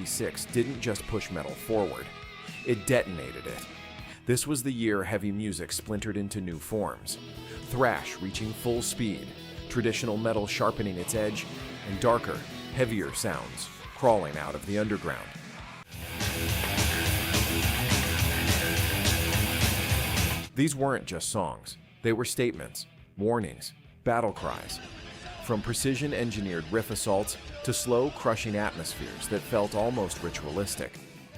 1986 didn't just push metal forward, it detonated it. This was the year heavy music splintered into new forms. Thrash reaching full speed, traditional metal sharpening its edge, and darker, heavier sounds crawling out of the underground. These weren't just songs, they were statements, warnings, battle cries. From precision-engineered riff assaults to slow, crushing atmospheres that felt almost ritualistic.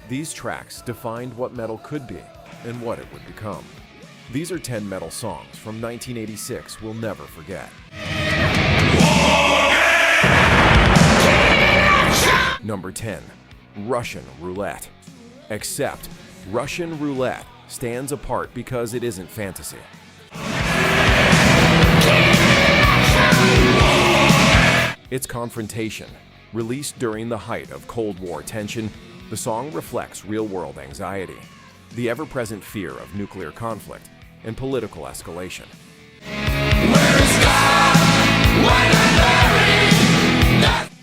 These tracks defined what metal could be and what it would become. These are 10 metal songs from 1986 we'll never forget. Number 10. Russian Roulette. Except, Russian Roulette stands apart because it isn't fantasy. It's confrontation. Released during the height of Cold War tension, the song reflects real-world anxiety, the ever-present fear of nuclear conflict and political escalation.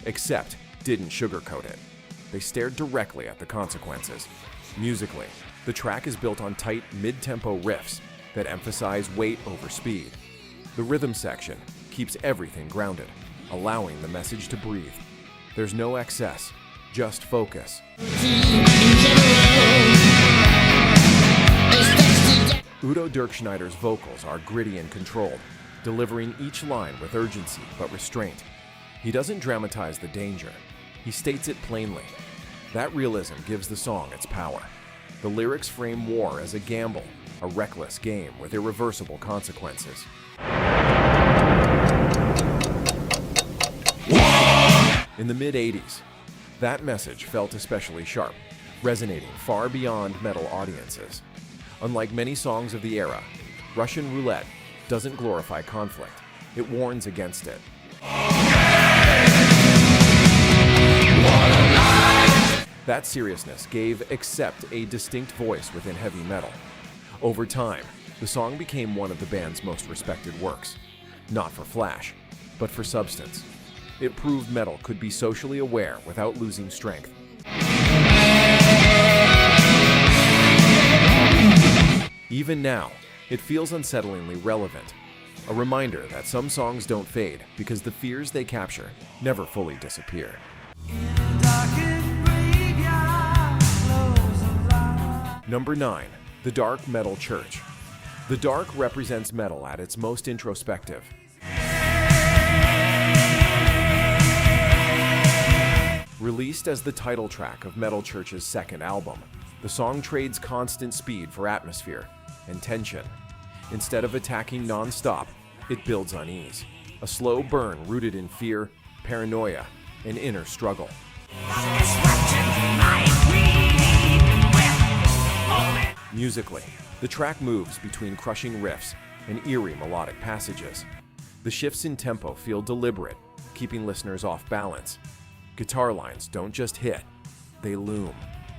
Except didn't sugarcoat it. They stared directly at the consequences. Musically, the track is built on tight, mid-tempo riffs that emphasize weight over speed. The rhythm section keeps everything grounded, allowing the message to breathe. There's no excess, just focus. Udo Dirkschneider's vocals are gritty and controlled, delivering each line with urgency but restraint. He doesn't dramatize the danger, he states it plainly. That realism gives the song its power. The lyrics frame war as a gamble, a reckless game with irreversible consequences. In the mid-80s, that message felt especially sharp, resonating far beyond metal audiences. Unlike many songs of the era, Russian Roulette doesn't glorify conflict, it warns against it. That seriousness gave Accept a distinct voice within heavy metal. Over time, the song became one of the band's most respected works, not for flash, but for substance. It proved metal could be socially aware without losing strength. Even now, it feels unsettlingly relevant, a reminder that some songs don't fade because the fears they capture never fully disappear. Number 9. The Dark Metal Church. The dark represents metal at its most introspective. Released as the title track of Metal Church's second album, the song trades constant speed for atmosphere and tension. Instead of attacking non-stop, it builds unease, a slow burn rooted in fear, paranoia, and inner struggle. Musically, the track moves between crushing riffs and eerie melodic passages. The shifts in tempo feel deliberate, keeping listeners off balance. Guitar lines don't just hit, they loom.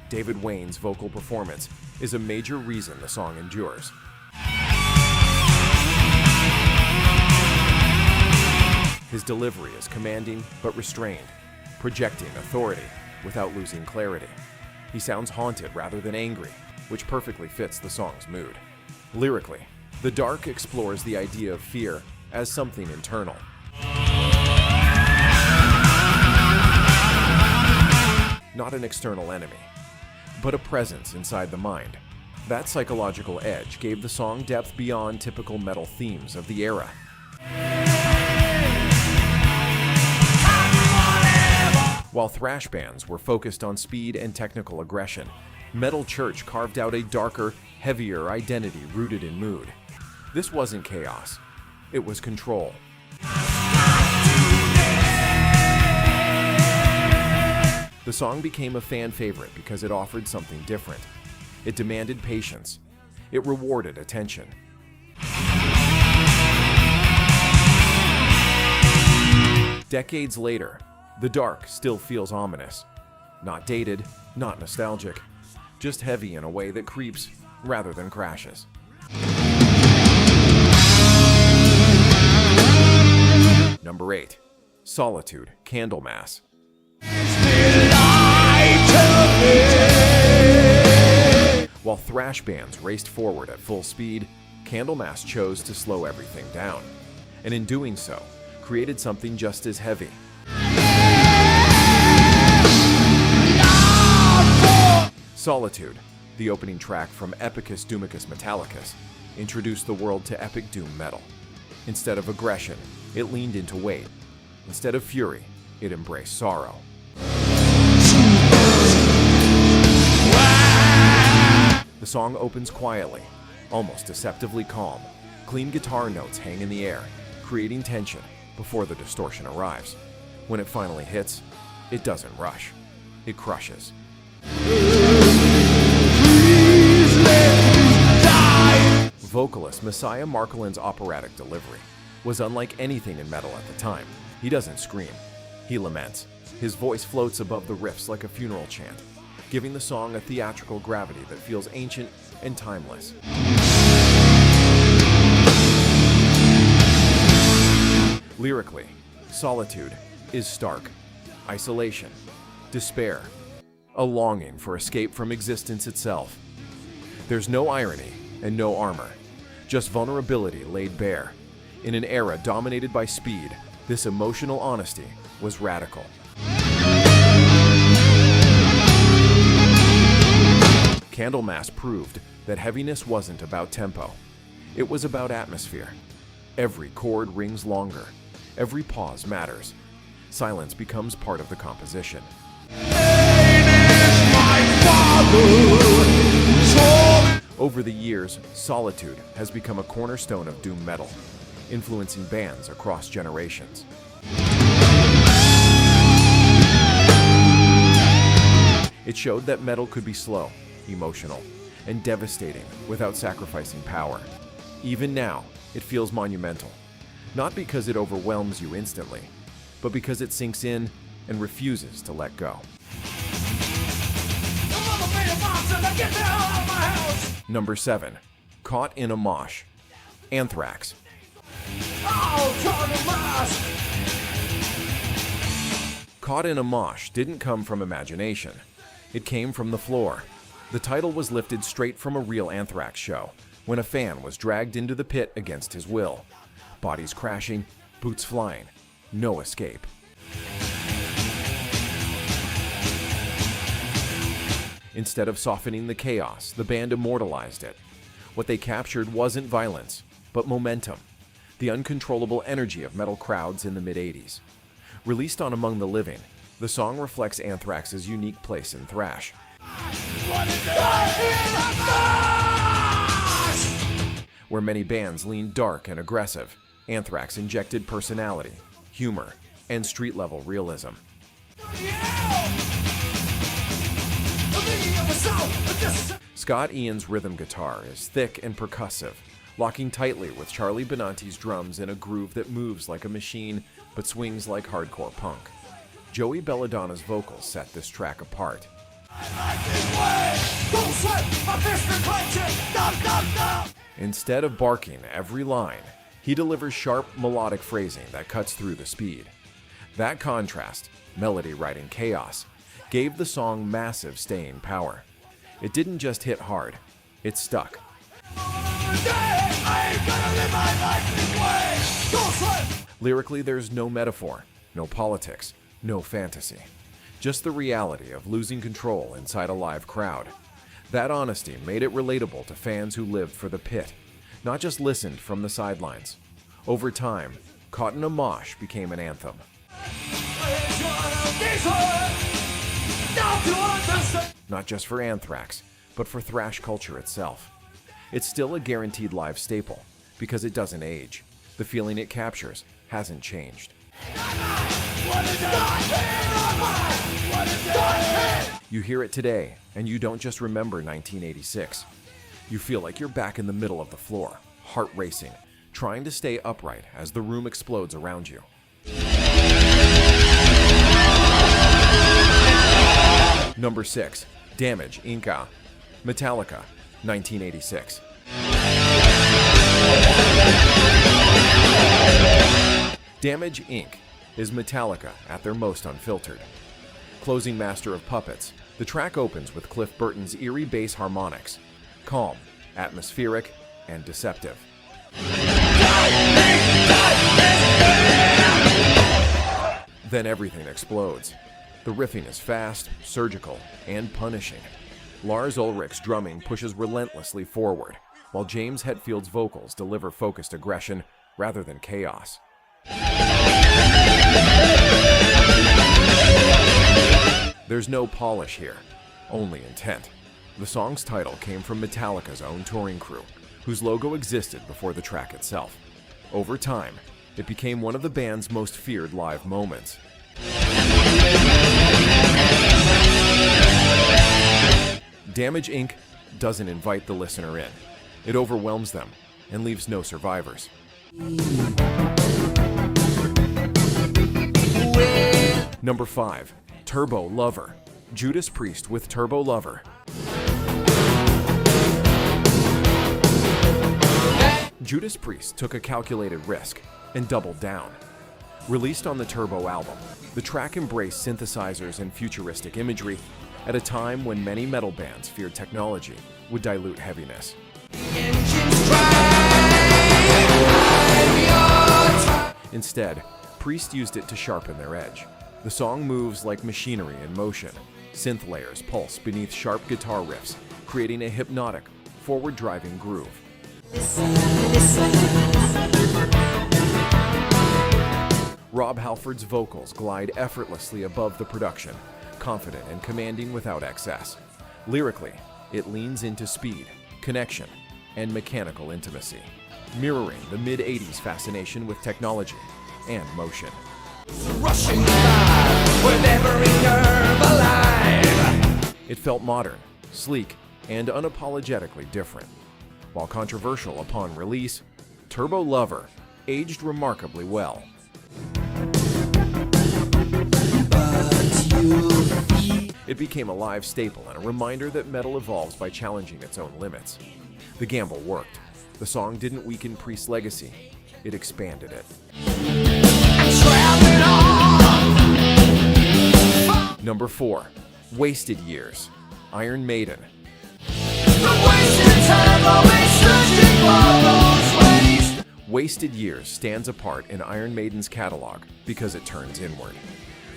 David Wayne's vocal performance is a major reason the song endures. His delivery is commanding but restrained, projecting authority without losing clarity. He sounds haunted rather than angry, which perfectly fits the song's mood. Lyrically, The Dark explores the idea of fear as something internal. Not an external enemy, but a presence inside the mind. That psychological edge gave the song depth beyond typical metal themes of the era. While thrash bands were focused on speed and technical aggression, Metal Church carved out a darker, heavier identity rooted in mood. This wasn't chaos, it was control. The song became a fan favorite because it offered something different. It demanded patience. It rewarded attention. Decades later, The Dark still feels ominous. Not dated, not nostalgic, just heavy in a way that creeps rather than crashes. Number 8. Solitude, Candlemass. While thrash bands raced forward at full speed, Candlemass chose to slow everything down, and in doing so, created something just as heavy. Solitude, the opening track from Epicus Doomicus Metallicus, introduced the world to epic doom metal. Instead of aggression, it leaned into weight. Instead of fury, it embraced sorrow. The song opens quietly, almost deceptively calm. Clean guitar notes hang in the air, creating tension before the distortion arrives. When it finally hits, it doesn't rush. It crushes. Vocalist Messiah Markolin's operatic delivery was unlike anything in metal at the time. He doesn't scream, he laments. His voice floats above the riffs like a funeral chant, giving the song a theatrical gravity that feels ancient and timeless. Lyrically, Solitude is stark. Isolation, despair, a longing for escape from existence itself. There's no irony and no armor, just vulnerability laid bare. In an era dominated by speed, this emotional honesty was radical. Candlemass proved that heaviness wasn't about tempo. It was about atmosphere. Every chord rings longer. Every pause matters. Silence becomes part of the composition. Over the years, Solitude has become a cornerstone of doom metal, influencing bands across generations. It showed that metal could be slow, emotional, and devastating without sacrificing power. Even now, it feels monumental, not because it overwhelms you instantly, but because it sinks in and refuses to let go. Number 7. Caught in a Mosh. Anthrax. Caught in a Mosh didn't come from imagination. It came from the floor. The title was lifted straight from a real Anthrax show, when a fan was dragged into the pit against his will. Bodies crashing, boots flying, no escape. Instead of softening the chaos, the band immortalized it. What they captured wasn't violence, but momentum, the uncontrollable energy of metal crowds in the mid-'80s. Released on Among the Living, the song reflects Anthrax's unique place in thrash. Where many bands leaned dark and aggressive, Anthrax injected personality, humor, and street-level realism. Scott Ian's rhythm guitar is thick and percussive, locking tightly with Charlie Benante's drums in a groove that moves like a machine but swings like hardcore punk. Joey Belladonna's vocals set this track apart. Instead of barking every line, he delivers sharp, melodic phrasing that cuts through the speed. That contrast, melody writing chaos, gave the song massive staying power. It didn't just hit hard, it stuck. Lyrically, there's no metaphor, no politics, no fantasy. Just the reality of losing control inside a live crowd. That honesty made it relatable to fans who lived for the pit, not just listened from the sidelines. Over time, Caught in a Mosh became an anthem. Not just for Anthrax, but for thrash culture itself. It's still a guaranteed live staple, because it doesn't age. The feeling it captures hasn't changed. You hear it today, and you don't just remember 1986. You feel like you're back in the middle of the floor, heart racing, trying to stay upright as the room explodes around you. Number 6. Damage Inca. Metallica, 1986. Damage Inc. is Metallica at their most unfiltered. Closing master of puppets, The track opens with Cliff Burton's eerie bass harmonics, calm, atmospheric, and deceptive. Then everything explodes. The riffing is fast, surgical, and punishing. Lars Ulrich's drumming pushes relentlessly forward, while James Hetfield's vocals deliver focused aggression rather than chaos. There's no polish here, only intent. The song's title came from Metallica's own touring crew, whose logo existed before the track itself. Over time, it became one of the band's most feared live moments. Damage Inc. doesn't invite the listener in. It overwhelms them and leaves no survivors. Number 5. Turbo Lover. Judas Priest with Turbo Lover. Judas Priest took a calculated risk and doubled down. Released on the Turbo album, the track embraced synthesizers and futuristic imagery at a time when many metal bands feared technology would dilute heaviness. Instead, Priest used it to sharpen their edge. The song moves like machinery in motion. Synth layers pulse beneath sharp guitar riffs, creating a hypnotic, forward-driving groove. Rob Halford's vocals glide effortlessly above the production, confident and commanding without excess. Lyrically, it leans into speed, connection, and mechanical intimacy, mirroring the mid-'80s fascination with technology and motion. Rushing by with every nerve alive. It felt modern, sleek, and unapologetically different. While controversial upon release, Turbo Lover aged remarkably well. It became a live staple and a reminder that metal evolves by challenging its own limits. The gamble worked. The song didn't weaken Priest's legacy, it expanded it. Number 4. Wasted Years. Iron Maiden. Wasted Years stands apart in Iron Maiden's catalog because it turns inward.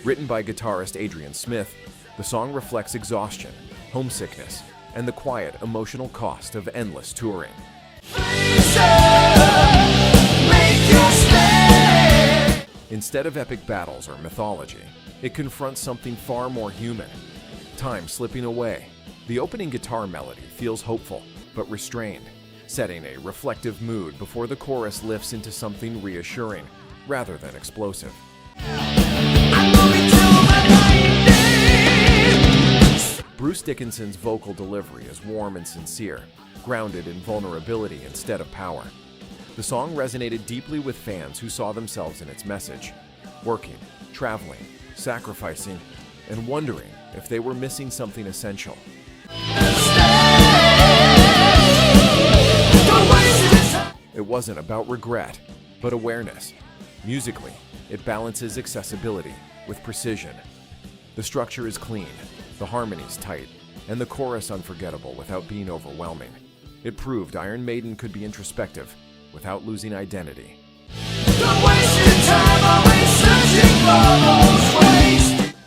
Written by guitarist Adrian Smith, the song reflects exhaustion, homesickness, and the quiet, emotional cost of endless touring. Instead of epic battles or mythology, it confronts something far more human. Time slipping away, the opening guitar melody feels hopeful but restrained, setting a reflective mood before the chorus lifts into something reassuring rather than explosive. Bruce Dickinson's vocal delivery is warm and sincere, grounded in vulnerability instead of power. The song resonated deeply with fans who saw themselves in its message, working, traveling, sacrificing, and wondering if they were missing something essential. It wasn't about regret, but awareness. Musically, it balances accessibility with precision. The structure is clean, the harmonies tight, and the chorus unforgettable without being overwhelming. It proved Iron Maiden could be introspective without losing identity.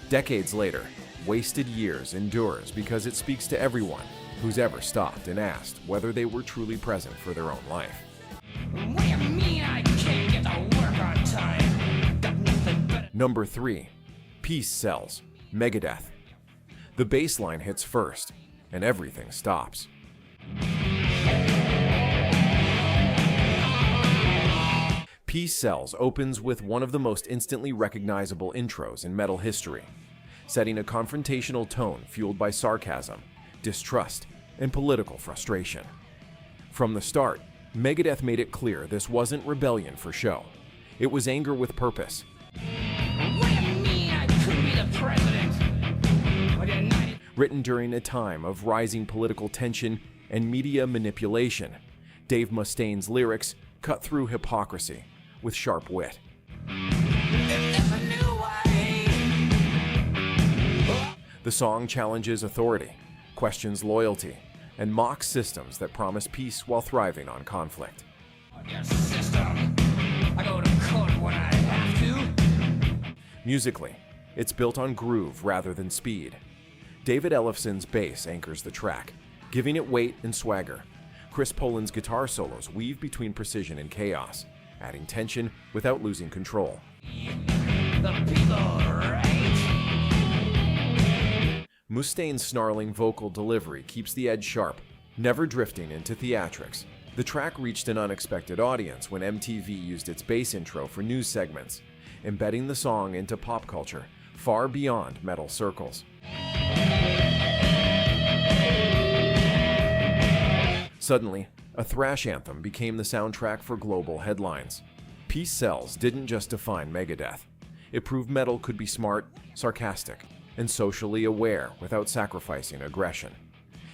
Decades later, Wasted Years endures because it speaks to everyone who's ever stopped and asked whether they were truly present for their own life. What do you mean I can't get to work on time? Got nothing better. Number 3. Peace Sells. Megadeth. The bass line hits first, and everything stops. Peace Sells opens with one of the most instantly recognizable intros in metal history, setting a confrontational tone fueled by sarcasm, distrust, and political frustration. From the start, Megadeth made it clear this wasn't rebellion for show. It was anger with purpose. What do you mean I could be the president? What do you know? Written during a time of rising political tension and media manipulation, Dave Mustaine's lyrics cut through hypocrisy with sharp wit. The song challenges authority, questions loyalty, and mocks systems that promise peace while thriving on conflict. Your system. I go to court when I have to. Musically, it's built on groove rather than speed. David Ellefson's bass anchors the track, giving it weight and swagger. Chris Poland's guitar solos weave between precision and chaos, adding tension without losing control. The people rage. Mustaine's snarling vocal delivery keeps the edge sharp, never drifting into theatrics. The track reached an unexpected audience when MTV used its bass intro for news segments, embedding the song into pop culture far beyond metal circles. Suddenly, a thrash anthem became the soundtrack for global headlines. Peace Sells didn't just define Megadeth. It proved metal could be smart, sarcastic, and socially aware without sacrificing aggression.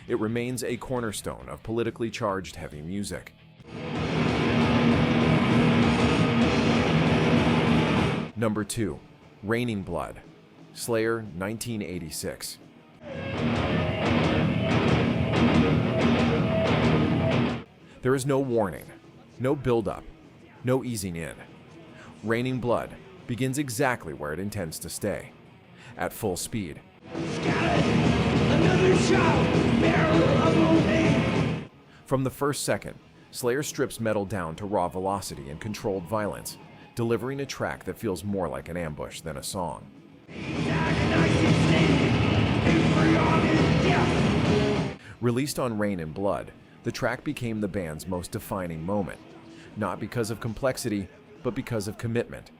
It remains a cornerstone of politically charged heavy music. Number 2. Raining Blood, Slayer 1986. There is no warning, no build-up, no easing in. Raining Blood begins exactly where it intends to stay, at full speed. Another shot, barrel of me. From the first second, Slayer strips metal down to raw velocity and controlled violence, delivering a track that feels more like an ambush than a song. Released on Rain and Blood, the track became the band's most defining moment, not because of complexity, but because of commitment.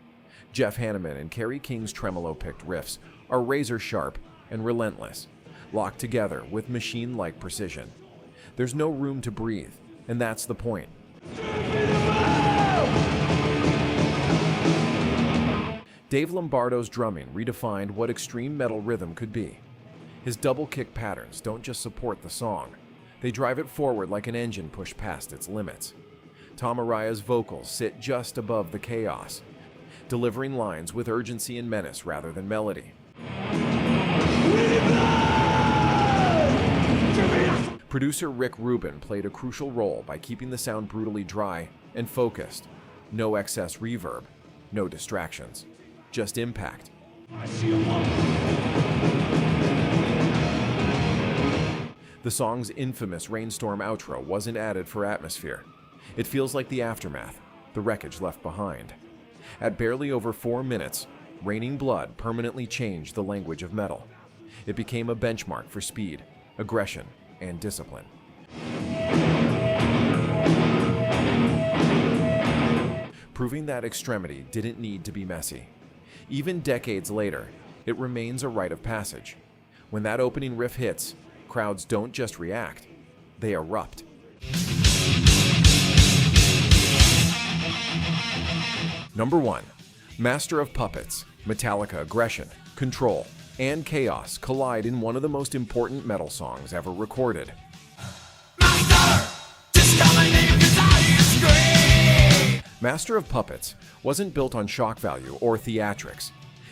Jeff Hanneman and Kerry King's tremolo-picked riffs are razor-sharp and relentless, locked together with machine-like precision. There's no room to breathe, and that's the point. Dave Lombardo's drumming redefined what extreme metal rhythm could be. His double-kick patterns don't just support the song, they drive it forward like an engine pushed past its limits. Tom Araya's vocals sit just above the chaos, delivering lines with urgency and menace rather than melody. Producer Rick Rubin played a crucial role by keeping the sound brutally dry and focused. No excess reverb, no distractions, just impact. The song's infamous Rainstorm outro wasn't added for atmosphere. It feels like the aftermath, the wreckage left behind. At barely over 4 minutes, Raining Blood permanently changed the language of metal. It became a benchmark for speed, aggression, and discipline. Proving that extremity didn't need to be messy. Even decades later, it remains a rite of passage. When that opening riff hits, crowds don't just react, they erupt. Number 1. Master of Puppets, Metallica aggression, control, and chaos collide in one of the most important metal songs ever recorded. Master of Puppets wasn't built on shock value or theatrics.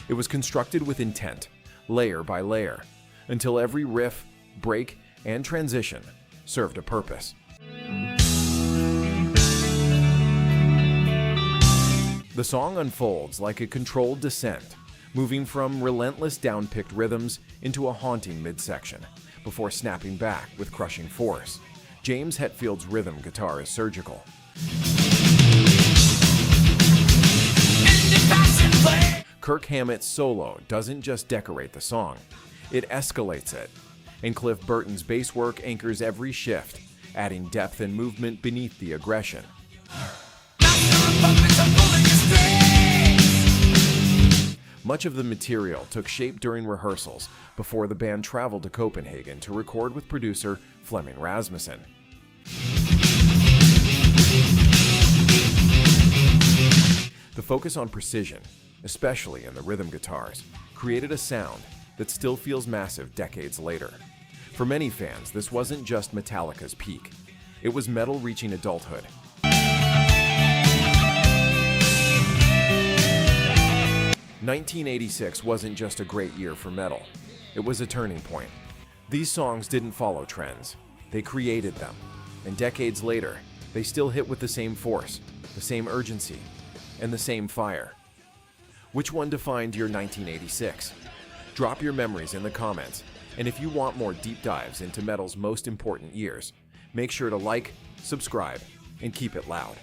It was constructed with intent, layer by layer, until every riff, break, and transition served a purpose. The song unfolds like a controlled descent, moving from relentless down-picked rhythms into a haunting midsection, before snapping back with crushing force. James Hetfield's rhythm guitar is surgical. Kirk Hammett's solo doesn't just decorate the song, it escalates it. And Cliff Burton's bass work anchors every shift, adding depth and movement beneath the aggression. Much of the material took shape during rehearsals before the band traveled to Copenhagen to record with producer Flemming Rasmussen. The focus on precision, especially in the rhythm guitars, created a sound that still feels massive decades later. For many fans, this wasn't just Metallica's peak. It was metal reaching adulthood. "1986 wasn't just a great year for metal. It was a turning point. These songs didn't follow trends. They created them. And decades later, they still hit with the same force, the same urgency, and the same fire. Which one defined your 1986? Drop your memories in the comments, and if you want more deep dives into metal's most important years, make sure to like, subscribe, and keep it loud.